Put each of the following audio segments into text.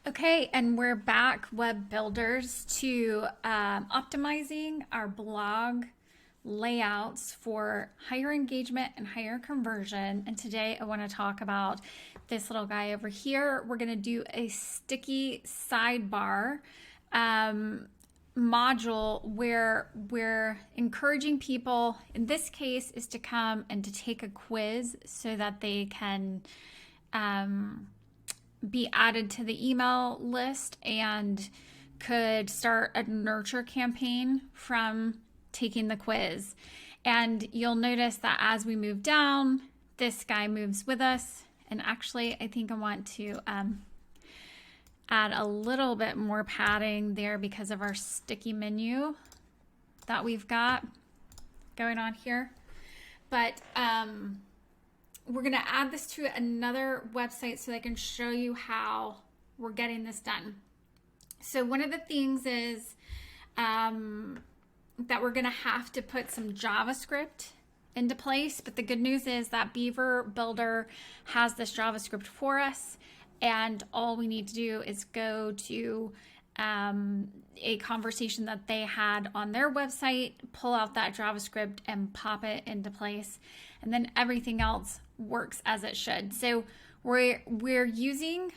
Okay, and we're back, web builders, to optimizing our blog layouts for higher engagement and higher conversion. And today I want to talk about this little guy over here. We're going to do a sticky sidebar module where we're encouraging people, in this case, is to come and to take a quiz so that they can be added to the email list and could start a nurture campaign from taking the quiz. And you'll notice that as we move down, this guy moves with us. And actually, I think I want to add a little bit more padding there because of our sticky menu that we've got going on here. But we're going to add this to another website so I can show you how we're getting this done. So one of the things is that we're going to have to put some JavaScript into place. But the good news is that Beaver Builder has this JavaScript for us. And all we need to do is go to a conversation that they had on their website, pull out that JavaScript and pop it into place. And then everything else works as it should. So we're using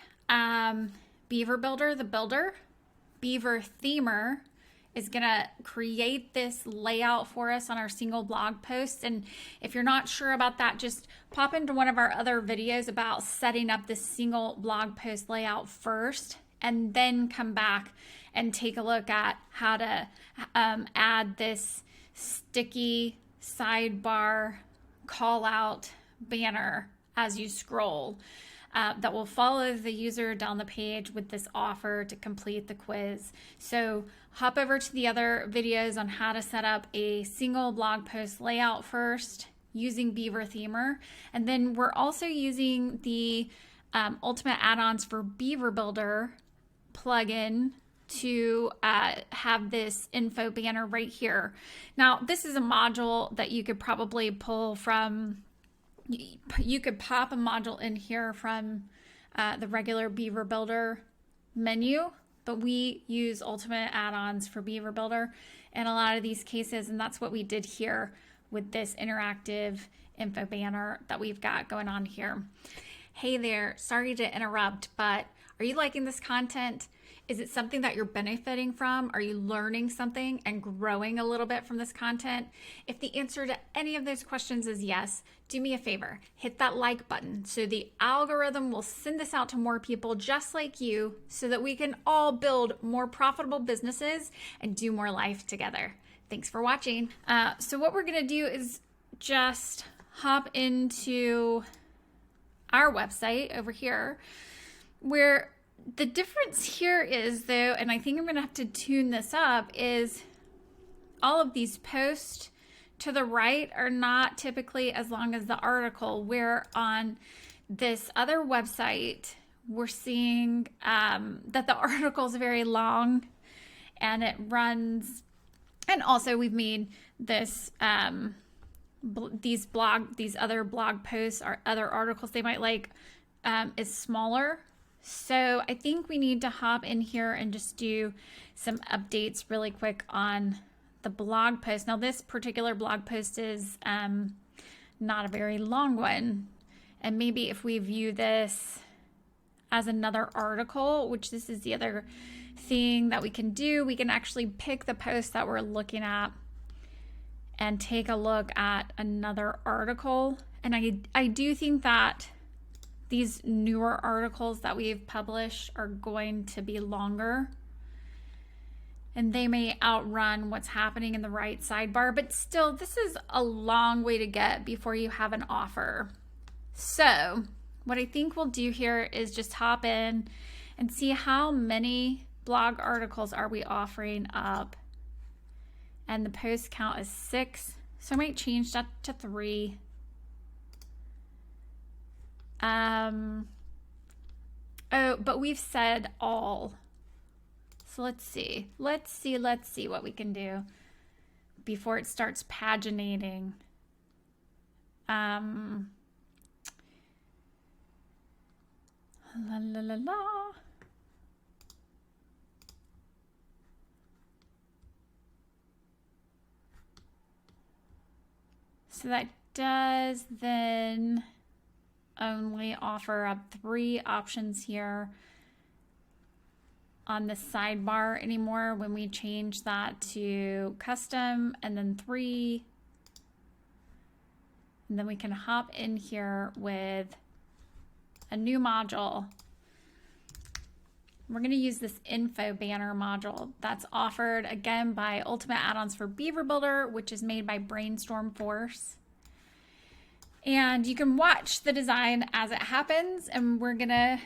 Beaver Builder, the builder. Beaver Themer is going to create this layout for us on our single blog post. And if you're not sure about that, just pop into one of our other videos about setting up this single blog post layout first, and then come back and take a look at how to add this sticky sidebar call out banner as you scroll that will follow the user down the page with this offer to complete the quiz. So hop over to the other videos on how to set up a single blog post layout first using Beaver Themer. And then we're also using the Ultimate Add-ons for Beaver Builder plugin to have this info banner right here. Now, this is a module that you could probably pull from, you could pop a module in here from the regular Beaver Builder menu, but we use Ultimate Add-ons for Beaver Builder in a lot of these cases, and that's what we did here with this interactive info banner that we've got going on here. Hey there, sorry to interrupt, but are you liking this content? Is it something that you're benefiting from? Are you learning something and growing a little bit from this content? If the answer to any of those questions is yes, do me a favor, hit that like button so the algorithm will send this out to more people just like you so that we can all build more profitable businesses and do more life together. Thanks for watching. So what we're gonna do is just hop into our website over here, where the difference here is, though, and I think I'm going to have to tune this up, is all of these posts to the right are not typically as long as the article, where on this other website, we're seeing that the article is very long and it runs, and also we've made this, these other blog posts or other articles they might like is smaller. So I think we need to hop in here and just do some updates really quick on the blog post. Now this particular blog post is not a very long one. And maybe if we view this as another article, which this is the other thing that we can do, we can actually pick the post that we're looking at and take a look at another article. And I do think that these newer articles that we've published are going to be longer, and they may outrun what's happening in the right sidebar, but still, this is a long way to get before you have an offer. So what I think we'll do here is just hop in and see how many blog articles are we offering up. And the post count is 6, so I might change that to 3. Oh, but we've said all. So let's see what we can do before it starts paginating. La la la la. So that does then only offer up 3 options here on the sidebar anymore when we change that to custom and then 3. And then we can hop in here with a new module. We're going to use this info banner module that's offered again by Ultimate Add-ons for Beaver Builder, which is made by Brainstorm Force. And you can watch the design as it happens, and we're going to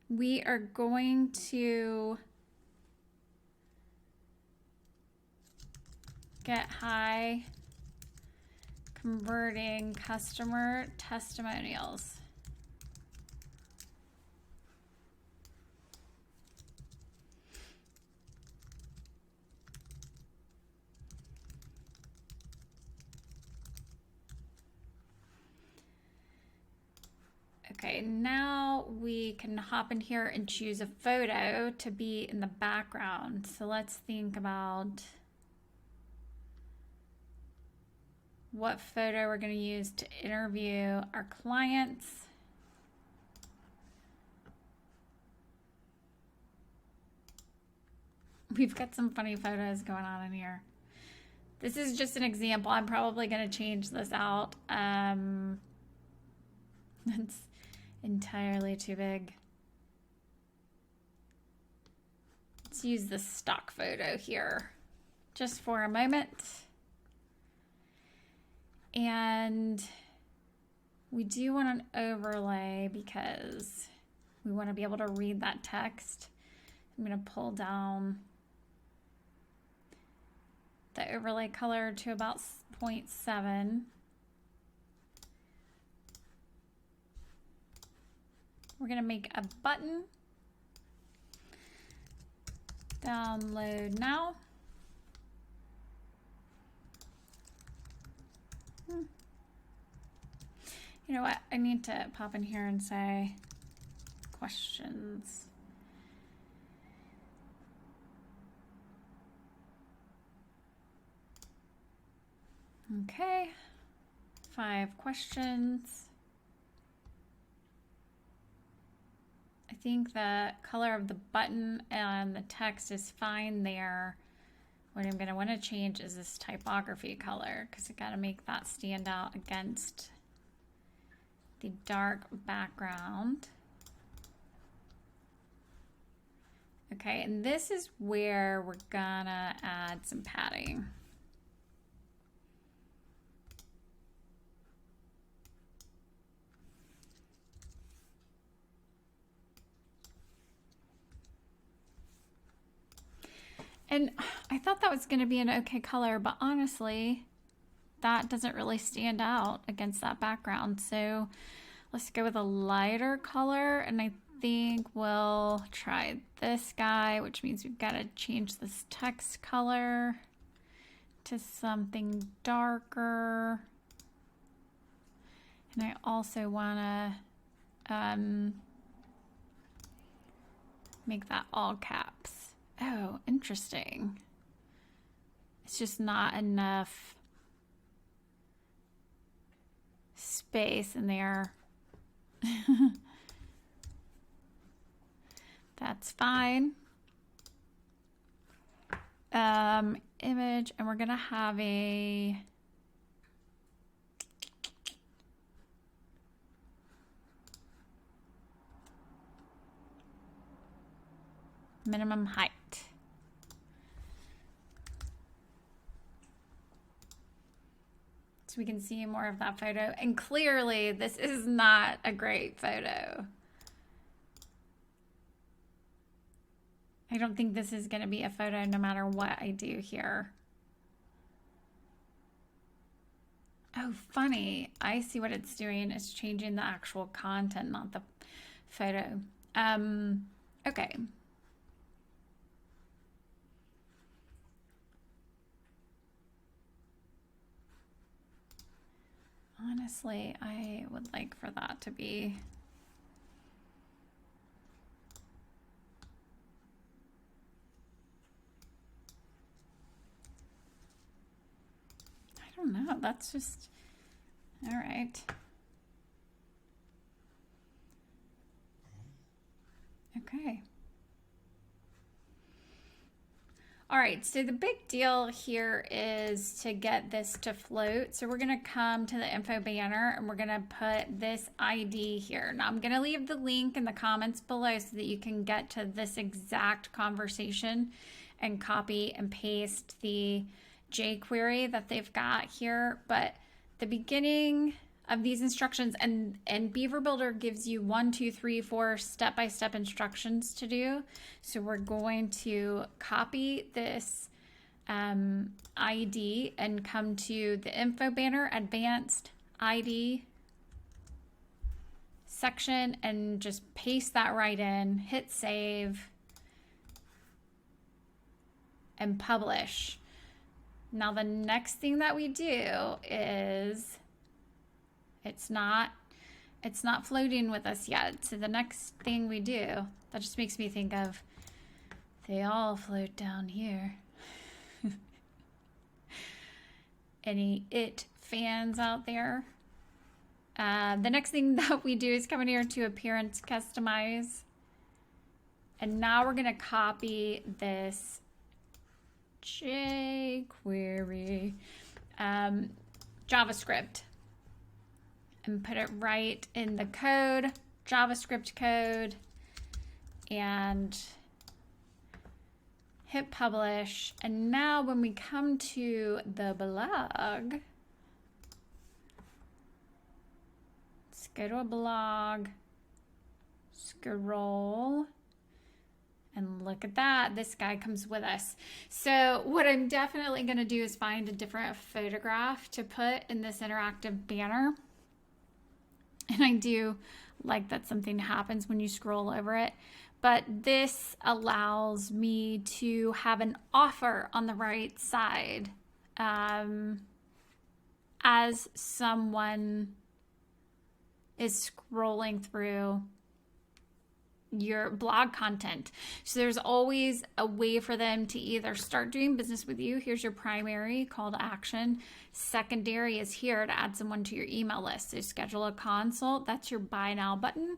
we are going to get high converting customer testimonials. Okay, now we can hop in here and choose a photo to be in the background. So let's think about what photo we're going to use to interview our clients. We've got some funny photos going on in here. This is just an example. I'm probably going to change this out. It's entirely too big. Let's use the stock photo here just for a moment. And we do want an overlay because we want to be able to read that text. I'm going to pull down the overlay color to about 0.7. We're going to make a button. Download now. You know what? I need to pop in here and say questions. Okay. 5 questions. I think the color of the button and the text is fine there. What I'm going to want to change is this typography color because I got to make that stand out against the dark background. Okay, and this is where we're gonna add some padding. And I thought that was gonna be an okay color, but honestly, that doesn't really stand out against that background. So let's go with a lighter color, and I think we'll try this guy, which means we've got to change this text color to something darker. And I also want to make that all caps. Oh, interesting. It's just not enough space in there. That's fine. Image, and we're gonna have a minimum height. So we can see more of that photo. And clearly this is not a great photo. I don't think this is going to be a photo no matter what I do here. Oh, funny. I see what it's doing. It's changing the actual content, not the photo. Okay. Honestly, I would like for that to be don't know. That's just, all right. Okay. All right, so the big deal here is to get this to float. So we're gonna come to the info banner and we're gonna put this ID here. Now I'm gonna leave the link in the comments below so that you can get to this exact conversation and copy and paste the jQuery that they've got here. But the beginning of these instructions, and Beaver Builder gives you 1, 2, 3, 4 step-by-step instructions to do. So we're going to copy this ID and come to the info banner, advanced ID section, and just paste that right in, hit save, and publish. Now the next thing that we do is it's not floating with us yet. So the next thing we do, that just makes me think of, they all float down here. Any IT fans out there? The next thing that we do is come in here to appearance customize. And now we're gonna copy this jQuery JavaScript and put it right in the code, JavaScript code, and hit publish. And now when we come to the blog, let's go to a blog, scroll, and look at that, this guy comes with us. So what I'm definitely gonna do is find a different photograph to put in this interactive banner. And I do like that something happens when you scroll over it. But this allows me to have an offer on the right side as someone is scrolling through your blog content. So there's always a way for them to either start doing business with you. Here's your primary call to action. Secondary is here to add someone to your email list. So schedule a consult. That's your buy now button.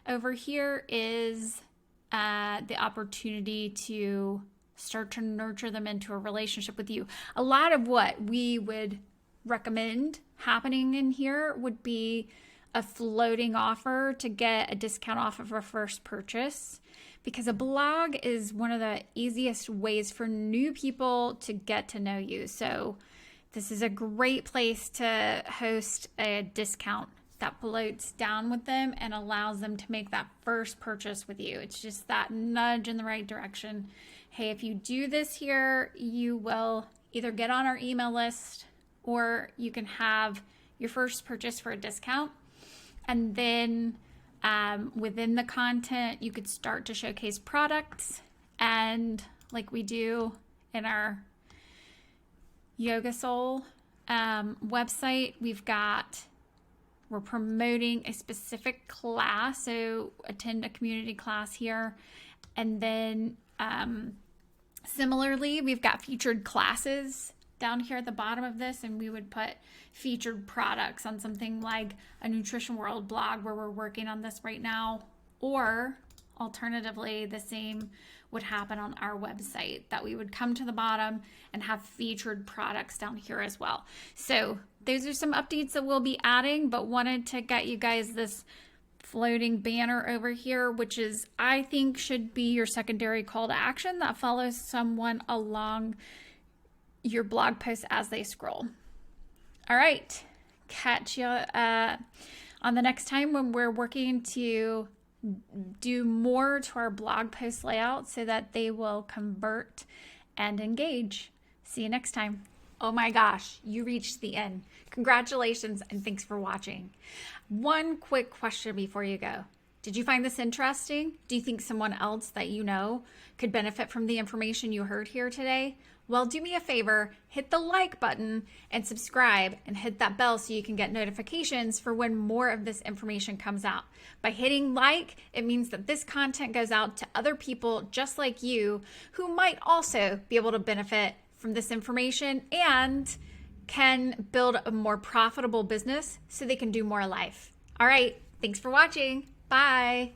Over here is the opportunity to start to nurture them into a relationship with you. A lot of what we would recommend happening in here would be a floating offer to get a discount off of a first purchase, because a blog is one of the easiest ways for new people to get to know you. So this is a great place to host a discount that floats down with them and allows them to make that first purchase with you. It's just that nudge in the right direction. Hey, if you do this here, you will either get on our email list or you can have your first purchase for a discount. And then within the content, you could start to showcase products. And like we do in our Yoga Soul website, we're promoting a specific class. So attend a community class here. And then similarly, we've got featured classes down here at the bottom of this, and we would put featured products on something like a Nutrition World blog where we're working on this right now, or alternatively, the same would happen on our website, that we would come to the bottom and have featured products down here as well. So those are some updates that we'll be adding, but wanted to get you guys this floating banner over here, which is, I think, should be your secondary call to action that follows someone along your blog post as they scroll. All right, catch you on the next time when we're working to do more to our blog post layout so that they will convert and engage. See you next time. Oh my gosh, you reached the end. Congratulations and thanks for watching. One quick question before you go. Did you find this interesting? Do you think someone else that you know could benefit from the information you heard here today? Well, do me a favor, hit the like button and subscribe and hit that bell so you can get notifications for when more of this information comes out. By hitting like, it means that this content goes out to other people just like you who might also be able to benefit from this information and can build a more profitable business so they can do more life. All right. Thanks for watching. Bye.